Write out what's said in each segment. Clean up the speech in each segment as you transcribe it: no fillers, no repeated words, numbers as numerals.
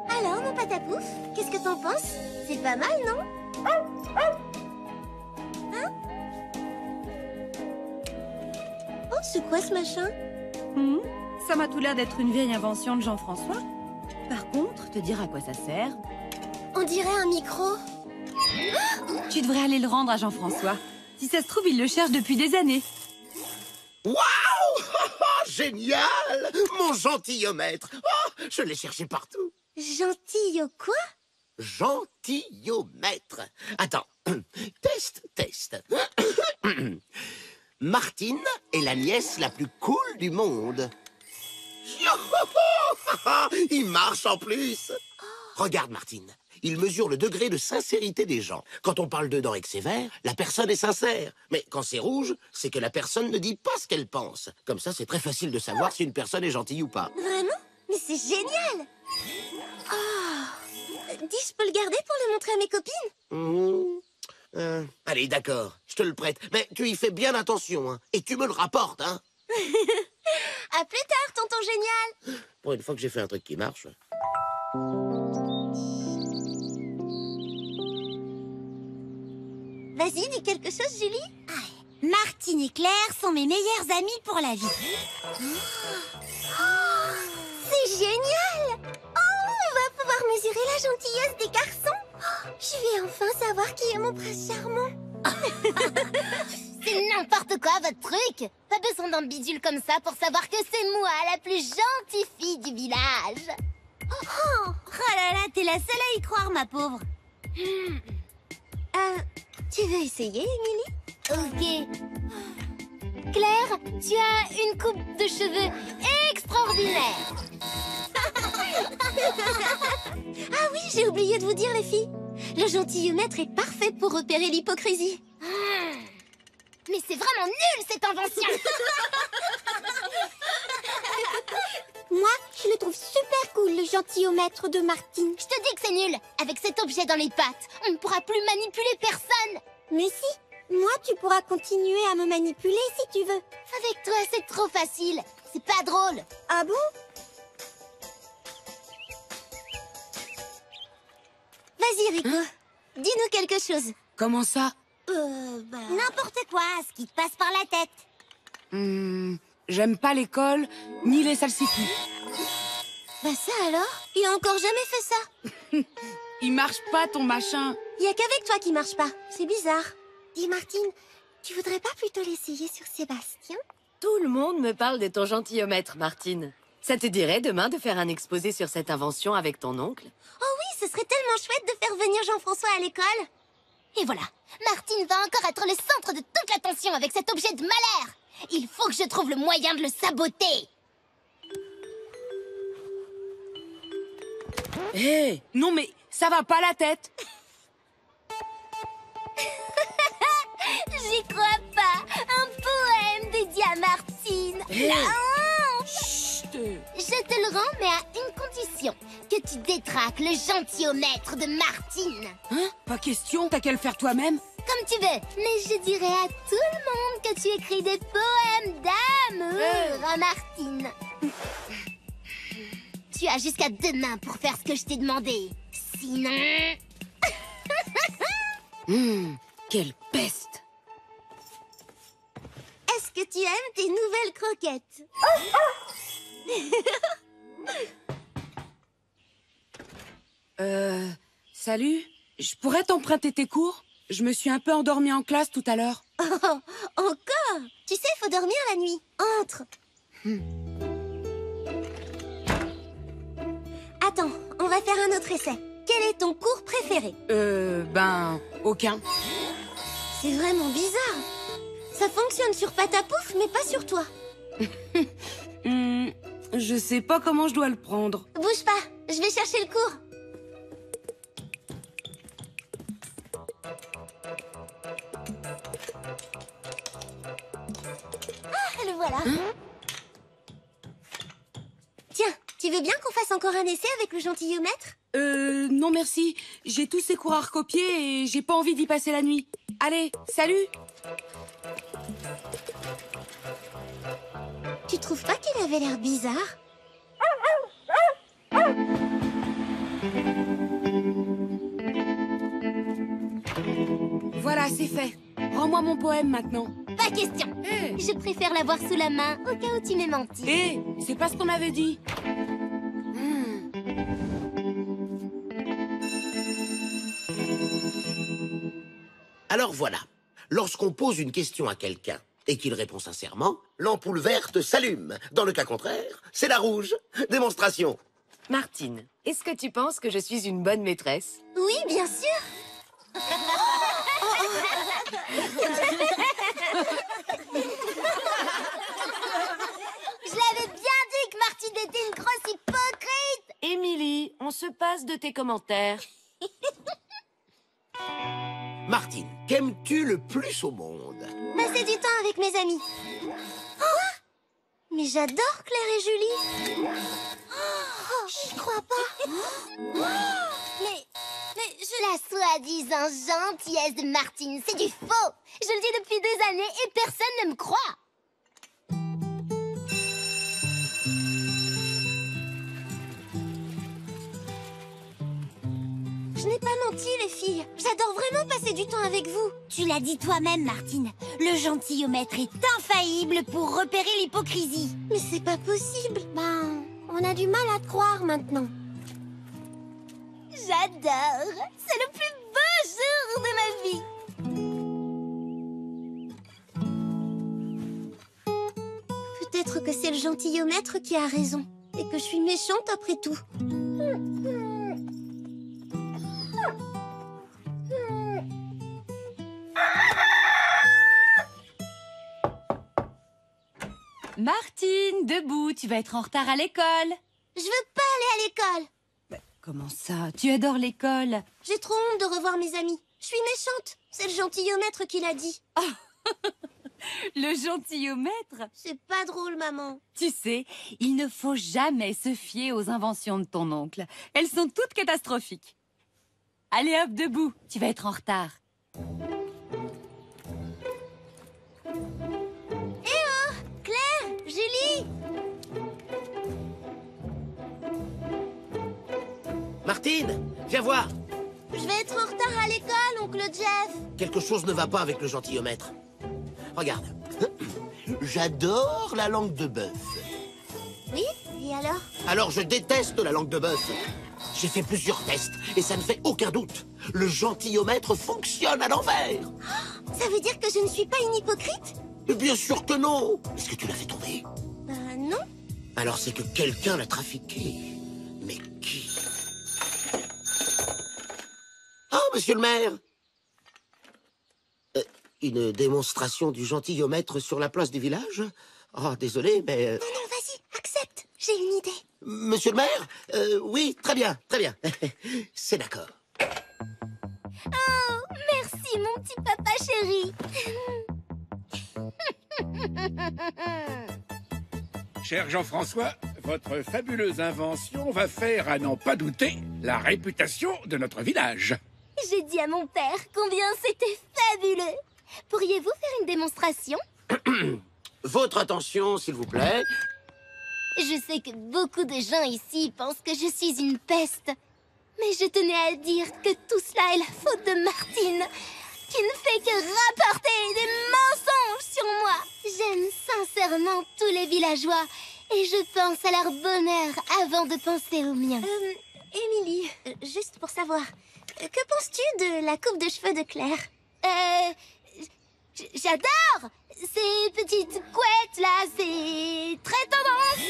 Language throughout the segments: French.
Alors, mon patapouf, qu'est-ce que t'en penses? C'est pas mal, non? Hein? Oh, c'est quoi ce machin? Ça m'a tout l'air d'être une vieille invention de Jean-François. Par contre, te dire à quoi ça sert? On dirait un micro. Tu devrais aller le rendre à Jean-François. Si ça se trouve, il le cherche depuis des années. Waouh! Génial! Mon gentilomètre! Oh, je l'ai cherché partout. Gentil au quoi? Gentilomètre. Attends. Test. Martine est la nièce la plus cool du monde. Il marche en plus. Regarde, Martine. Il mesure le degré de sincérité des gens. Quand on parle dedans et que c'est vert, la personne est sincère. Mais quand c'est rouge, c'est que la personne ne dit pas ce qu'elle pense. Comme ça, c'est très facile de savoir si une personne est gentille ou pas. Vraiment? Mais c'est génial! Oh. Dis, je peux le garder pour le montrer à mes copines? Allez, d'accord, je te le prête. Mais tu y fais bien attention, hein. Et tu me le rapportes, hein. À plus tard, tonton génial! Pour une fois que j'ai fait un truc qui marche. Vas-y, dis quelque chose, Julie. Martine et Claire sont mes meilleures amies pour la vie. C'est génial! Oh, on va pouvoir mesurer la gentillesse des garçons. Oh, je vais enfin savoir qui est mon prince charmant. C'est n'importe quoi, votre truc. Pas besoin d'un bidule comme ça pour savoir que c'est moi, la plus gentille fille du village. Oh là là, t'es la seule à y croire, ma pauvre. Tu veux essayer, Émilie? Ok. Claire, tu as une coupe de cheveux extraordinaire. Ah oui, j'ai oublié de vous dire, les filles. Le gentilomètre est parfait pour repérer l'hypocrisie. Mais c'est vraiment nul, cette invention. Moi, je le trouve super cool, le gentilomètre de Martine. Je te dis que c'est nul. Avec cet objet dans les pattes, on ne pourra plus manipuler personne. Mais si, moi, tu pourras continuer à me manipuler si tu veux. Avec toi, c'est trop facile. C'est pas drôle. Ah bon? Vas-y, Rico. Dis-nous quelque chose. Comment ça? N'importe quoi, ce qui te passe par la tête. J'aime pas l'école, ni les salsifis. Bah ça alors? Il a encore jamais fait ça. Il marche pas, ton machin. Il y a qu'avec toi qui marche pas. C'est bizarre. Dis, Martine, tu voudrais pas plutôt l'essayer sur Sébastien? Tout le monde me parle de ton gentilomètre, Martine. Ça te dirait demain de faire un exposé sur cette invention avec ton oncle? Oh oui, ce serait tellement chouette de faire venir Jean-François à l'école. Et voilà, Martine va encore être le centre de toute l'attention avec cet objet de malheur. Il faut que je trouve le moyen de le saboter. Hé, non mais ça va pas la tête. J'y crois pas. Un poème dédié à Martine. Hey. Oh, Chut. je te le rends, mais à une condition. Que tu détraques le gentilomètre de Martine. Hein? Pas question, t'as qu'à le faire toi-même. Comme tu veux, mais je dirai à tout le monde que tu écris des poèmes d'amour à Martine. Tu as jusqu'à demain pour faire ce que je t'ai demandé. Sinon... Quelle peste! Est-ce que tu aimes tes nouvelles croquettes? Salut. Je pourrais t'emprunter tes cours? Je me suis un peu endormie en classe tout à l'heure. Oh, encore? Tu sais, faut dormir la nuit. Entre. Attends, on va faire un autre essai. Quel est ton cours préféré? Aucun. C'est vraiment bizarre. Ça fonctionne sur Patapouf, mais pas sur toi. Je sais pas comment je dois le prendre. Bouge pas, je vais chercher le cours. Ah, le voilà. Tiens, tu veux bien qu'on fasse encore un essai avec le gentilomètre? Non merci. J'ai tous ces cours à recopier et j'ai pas envie d'y passer la nuit. Allez, salut! Tu trouves pas qu'il avait l'air bizarre? Voilà, c'est fait. Rends-moi mon poème maintenant. Pas question. Hé, Je préfère l'avoir sous la main au cas où tu m'aies menti. c'est pas ce qu'on avait dit. Alors voilà, lorsqu'on pose une question à quelqu'un et qu'il répond sincèrement, l'ampoule verte s'allume. Dans le cas contraire, c'est la rouge. Démonstration. Martine, est-ce que tu penses que je suis une bonne maîtresse? Oui, bien sûr. Je l'avais bien dit que Martine était une grosse hypocrite. Émilie, on se passe de tes commentaires. Martine, qu'aimes-tu le plus au monde? Passer du temps avec mes amis. Quoi? Mais j'adore Claire et Julie. J'y crois pas. Mais la soi-disant gentillesse de Martine, c'est du faux. Je le dis depuis des années et personne ne me croit. Je n'ai pas menti, les filles. J'adore vraiment passer du temps avec vous. Tu l'as dit toi-même, Martine. Le gentilomètre est infaillible pour repérer l'hypocrisie. Mais c'est pas possible. Ben, on a du mal à te croire maintenant. J'adore. C'est le plus beau jour de ma vie. Peut-être que c'est le gentilomètre qui a raison. Et que je suis méchante après tout. Martine, debout, tu vas être en retard à l'école. Je veux pas aller à l'école. Comment ça? Tu adores l'école. J'ai trop honte de revoir mes amis. Je suis méchante. C'est le gentilomètre qui l'a dit. Le gentilomètre? C'est pas drôle, maman. Tu sais, il ne faut jamais se fier aux inventions de ton oncle. Elles sont toutes catastrophiques. Allez hop, debout, tu vas être en retard. Claire, Julie. Martine, viens voir. Je vais être en retard à l'école, oncle Jeff. Quelque chose ne va pas avec le gentilomètre. Regarde. J'adore la langue de bœuf. Oui, et alors? Alors je déteste la langue de bœuf. J'ai fait plusieurs tests et ça ne fait aucun doute. Le gentilomètre fonctionne à l'envers. Ça veut dire que je ne suis pas une hypocrite? Bien sûr que non. Est-ce que tu l'as fait tomber? Non. Alors c'est que quelqu'un l'a trafiqué. Mais qui? Ah, monsieur le maire! Une démonstration du gentilomètre sur la place du village? Oh, désolé, mais... Non, vas-y, accepte. J'ai une idée. Monsieur le maire? Oui, très bien, très bien. C'est d'accord. Oh, merci, mon petit papa chéri. Cher Jean-François, votre fabuleuse invention va faire, à n'en pas douter, la réputation de notre village. J'ai dit à mon père combien c'était fabuleux. Pourriez-vous faire une démonstration? Votre attention, s'il vous plaît. Je sais que beaucoup de gens ici pensent que je suis une peste. Mais je tenais à dire que tout cela est la faute de Martine, qui ne fait que rapporter des mensonges sur moi. J'aime sincèrement tous les villageois et je pense à leur bonheur avant de penser au mien. Émilie, juste pour savoir, que penses-tu de la coupe de cheveux de Claire? J'adore ces petites couettes là, c'est très tendance.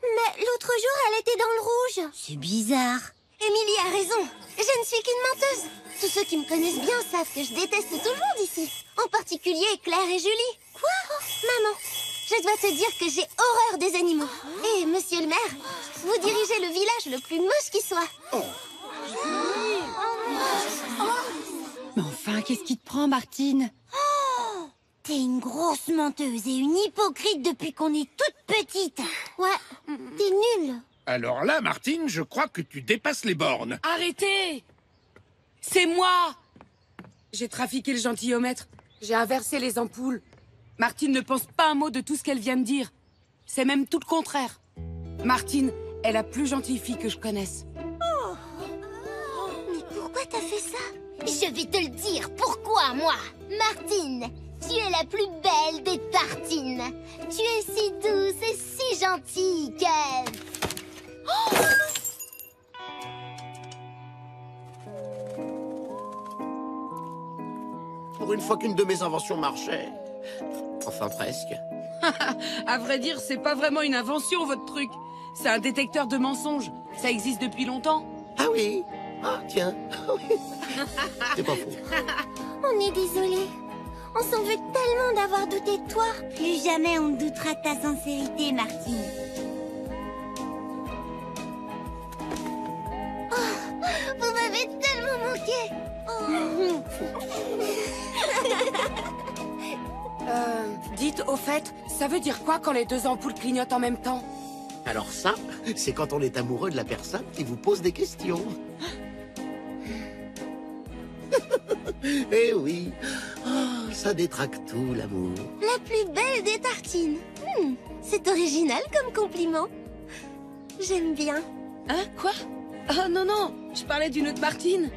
Mais l'autre jour, elle était dans le rouge. C'est bizarre. Émilie a raison. Je ne suis qu'une menteuse. Tous ceux qui me connaissent bien savent que je déteste tout le monde ici. En particulier Claire et Julie. Quoi? Maman, je dois te dire que j'ai horreur des animaux. Et monsieur le maire, vous dirigez le village le plus moche qui soit. Mais enfin, qu'est-ce qui te prend, Martine? T'es une grosse menteuse et une hypocrite depuis qu'on est toute petite. Ouais, t'es nulle. Alors là, Martine, je crois que tu dépasses les bornes. Arrêtez! C'est moi! J'ai trafiqué le gentilomètre. J'ai inversé les ampoules. Martine ne pense pas un mot de tout ce qu'elle vient de dire. C'est même tout le contraire. Martine est la plus gentille fille que je connaisse. Mais pourquoi t'as fait ça? Je vais te le dire, pourquoi moi? Martine, tu es la plus belle des tartines. Tu es si douce et si gentille que... Pour une fois qu'une de mes inventions marchait. Enfin, presque. À vrai dire, c'est pas vraiment une invention, votre truc. C'est un détecteur de mensonges. Ça existe depuis longtemps. Ah oui? Ah, tiens. C'est pas faux. On est désolé. On s'en veut tellement d'avoir douté de toi. Plus jamais on ne doutera de ta sincérité, Martine. Vous m'avez tellement manqué. Dites, au fait, ça veut dire quoi quand les deux ampoules clignotent en même temps? Alors ça, c'est quand on est amoureux de la personne qui vous pose des questions. Eh oui, oh, ça détraque tout, l'amour. La plus belle des tartines. C'est original comme compliment. J'aime bien. Hein? Quoi? Oh non, non, je parlais d'une autre Martine.